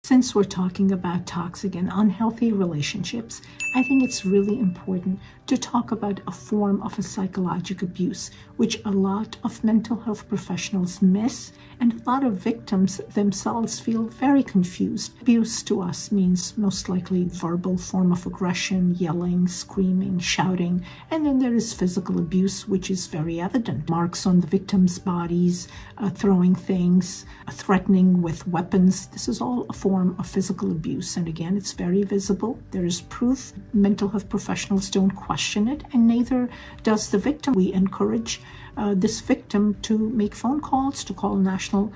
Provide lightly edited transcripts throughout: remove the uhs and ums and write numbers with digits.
Since we're talking about toxic and unhealthy relationships, I think it's really important to talk about a form of a psychological abuse, which a lot of mental health professionals miss, and a lot of victims themselves feel very confused. Abuse to us means most likely verbal form of aggression, yelling, screaming, shouting, and then there is physical abuse, which is very evident. Marks on the victim's bodies, throwing things, threatening with weapons. This is all a form of physical abuse, and again, it's very visible. There is proof. Mental health professionals don't question it, and neither does the victim. We encourage this victim to make phone calls, to call National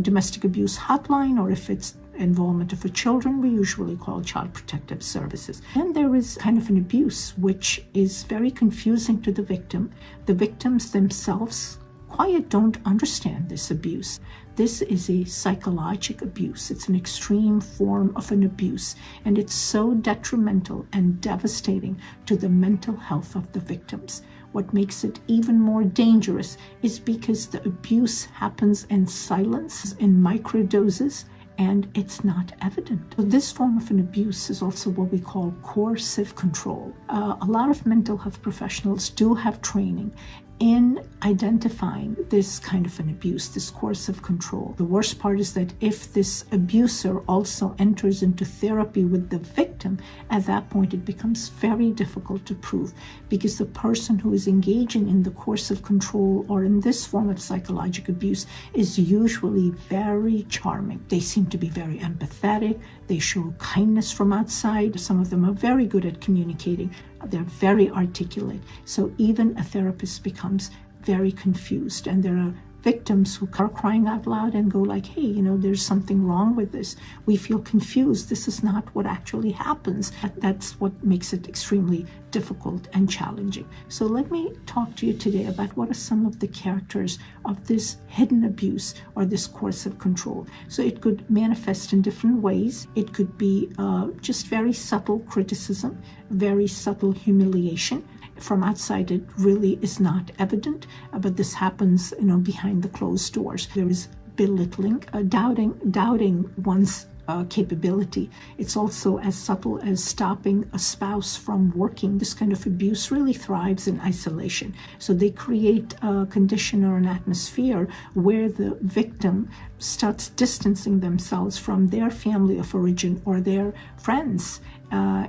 Domestic Abuse Hotline, or if it's involvement of children, we usually call Child Protective Services. And there is kind of an abuse which is very confusing to the victim. The victims themselves quite don't understand this abuse. This is a psychologic abuse. It's an extreme form of an abuse, and it's so detrimental and devastating to the mental health of the victims. What makes it even more dangerous is because the abuse happens in silence, in microdoses, and it's not evident. So this form of an abuse is also what we call coercive control. A lot of mental health professionals do have training in identifying this kind of an abuse, this coercive control. The worst part is that if this abuser also enters into therapy with the victim, at that point it becomes very difficult to prove, because the person who is engaging in the coercive control or in this form of psychological abuse is usually very charming. They seem to be very empathetic. They show kindness from outside. Some of them are very good at communicating. They're very articulate. So even a therapist becomes very confused, and there are victims who are crying out loud and go like, hey, there's something wrong with this. We feel confused. This is not what actually happens. That's what makes it extremely difficult and challenging. So let me talk to you today about what are some of the characters of this hidden abuse or this coercive control. So it could manifest in different ways. It could be just very subtle criticism, very subtle humiliation. From outside, it really is not evident, but this happens, behind the closed doors. There is belittling, doubting one's capability. It's also as subtle as stopping a spouse from working. This kind of abuse really thrives in isolation. So they create a condition or an atmosphere where the victim starts distancing themselves from their family of origin or their friends.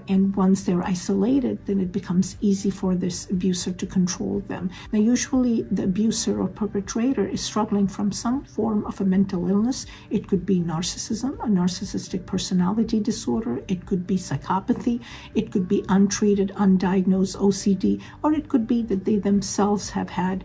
And once they're isolated, then it becomes easy for this abuser to control them. Now, usually the abuser or perpetrator is struggling from some form of a mental illness. It could be narcissism, a narcissistic personality disorder. It could be psychopathy. It could be untreated, undiagnosed OCD, or it could be that they themselves have had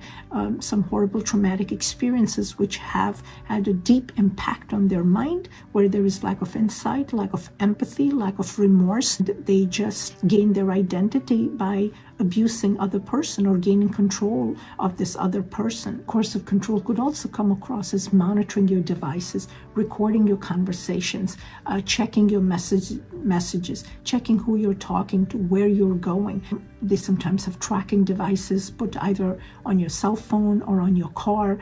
some horrible traumatic experiences which have had a deep impact on their mind, where there is lack of insight, lack of empathy, lack of remorse. They just gain their identity by abusing other person or gaining control of this other person. Coercive control could also come across as monitoring your devices, recording your conversations, checking your messages, checking who you're talking to, where you're going. They sometimes have tracking devices put either on your cell phone or on your car.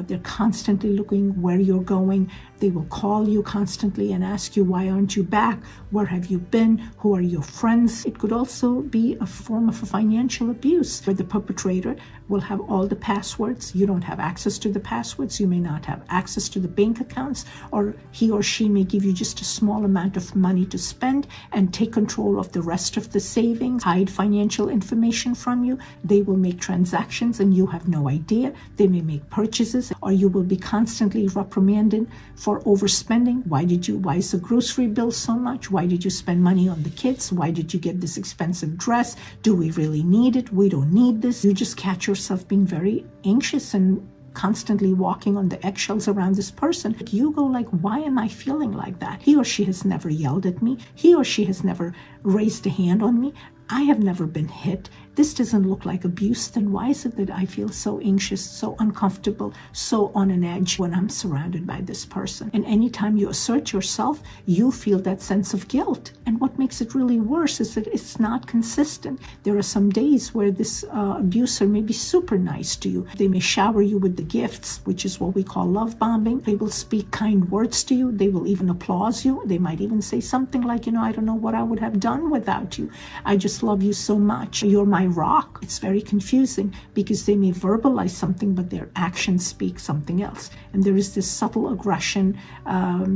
They're constantly looking where you're going. They will call you constantly and ask you, why aren't you back? Where have you been? Who are your friends? It could also be a form of a financial abuse, where the perpetrator will have all the passwords. You don't have access to the passwords. You may not have access to the bank accounts, or he or she may give you just a small amount of money to spend and take control of the rest of the savings, hide financial information from you. They will make transactions and you have no idea. They may make purchases, or you will be constantly reprimanded for overspending. Why is the grocery bill so much? Why did you spend money on the kids? Why did you get this expensive dress? Do we really need it? We don't need this. You just catch yourself being very anxious and constantly walking on the eggshells around this person. You go like, why am I feeling like that? He or she has never yelled at me. He or she has never raised a hand on me. I have never been hit. this doesn't look like abuse, then why is it that I feel so anxious, so uncomfortable, so on an edge when I'm surrounded by this person? And anytime you assert yourself, you feel that sense of guilt. And what makes it really worse is that it's not consistent. There are some days where this abuser may be super nice to you. They may shower you with the gifts, which is what we call love bombing. They will speak kind words to you. They will even applaud you. They might even say something like, I don't know what I would have done without you. I just love you so much. You're my rock. It's very confusing because they may verbalize something, but their actions speak something else. And there is this subtle aggression,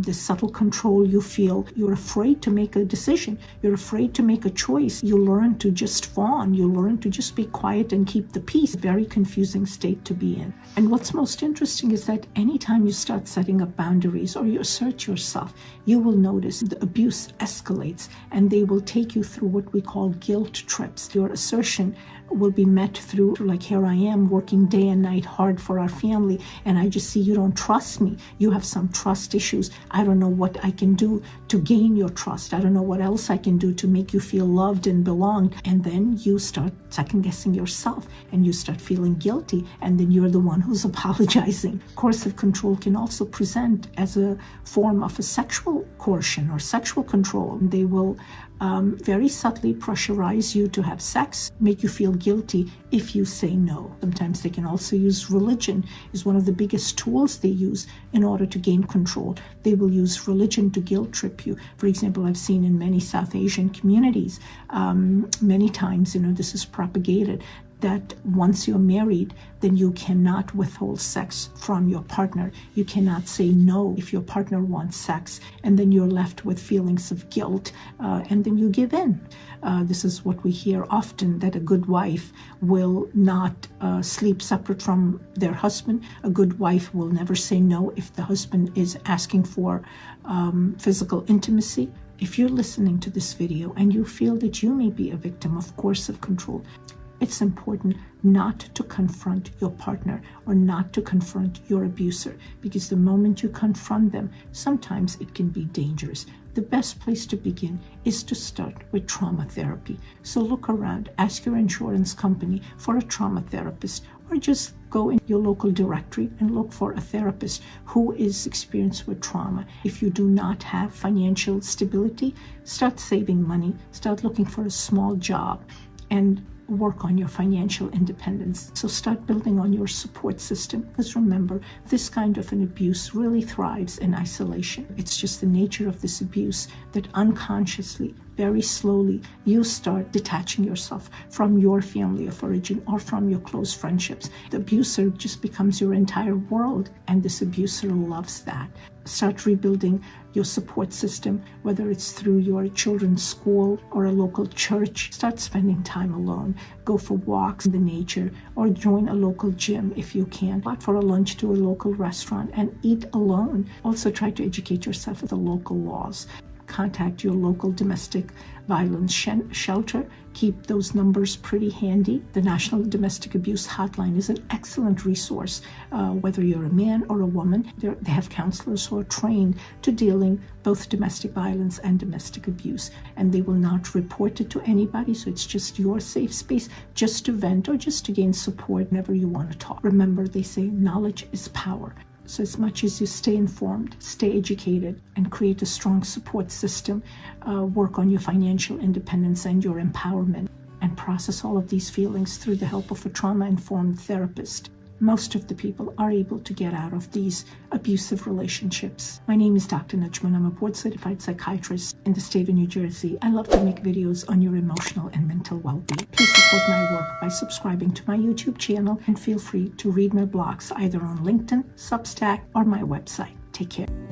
this subtle control you feel. You're afraid to make a decision. You're afraid to make a choice. You learn to just fawn. You learn to just be quiet and keep the peace. Very confusing state to be in. And what's most interesting is that anytime you start setting up boundaries or you assert yourself, you will notice the abuse escalates and they will take you through what we call guilt trips. Your assertion will be met through like, here I am working day and night hard for our family, and I just see you don't trust me. You have some trust issues. I don't know what I can do to gain your trust. I don't know what else I can do to make you feel loved and belonged. And then you start second guessing yourself and you start feeling guilty, and then you're the one who's apologizing. Coercive control can also present as a form of a sexual coercion or sexual control. They will very subtly pressurize you to have sex, make you feel guilty if you say no. Sometimes they can also use religion is one of the biggest tools they use in order to gain control. They will use religion to guilt trip you. For example, I've seen in many South Asian communities, many times, this is propagated, that once you're married, then you cannot withhold sex from your partner. You cannot say no if your partner wants sex, and then you're left with feelings of guilt, and then you give in. This is what we hear often, that a good wife will not sleep separate from their husband. A good wife will never say no if the husband is asking for physical intimacy. If you're listening to this video and you feel that you may be a victim of coercive control, it's important not to confront your partner or not to confront your abuser, because the moment you confront them, sometimes it can be dangerous. The best place to begin is to start with trauma therapy. So look around, ask your insurance company for a trauma therapist, or just go in your local directory and look for a therapist who is experienced with trauma. If you do not have financial stability, start saving money, start looking for a small job, and work on your financial independence. So start building on your support system, because remember, this kind of an abuse really thrives in isolation. It's just the nature of this abuse that unconsciously, very slowly, you start detaching yourself from your family of origin or from your close friendships. The abuser just becomes your entire world, and this abuser loves that. Start rebuilding your support system, whether it's through your children's school or a local church. Start spending time alone. Go for walks in the nature or join a local gym if you can. Go out for a lunch to a local restaurant and eat alone. Also try to educate yourself with the local laws. Contact your local domestic violence shelter. Keep those numbers pretty handy. The National Domestic Abuse Hotline is an excellent resource, whether you're a man or a woman. They have counselors who are trained to dealing both domestic violence and domestic abuse, and they will not report it to anybody, so it's just your safe space just to vent or just to gain support whenever you want to talk. Remember, they say knowledge is power. So as much as you stay informed, stay educated, and create a strong support system, work on your financial independence and your empowerment, and process all of these feelings through the help of a trauma-informed therapist, most of the people are able to get out of these abusive relationships. My name is Dr. Najman. I'm a board-certified psychiatrist in the state of New Jersey. I love to make videos on your emotional and mental well-being. Please support my work by subscribing to my YouTube channel, and feel free to read my blogs either on LinkedIn, Substack, or my website. Take care.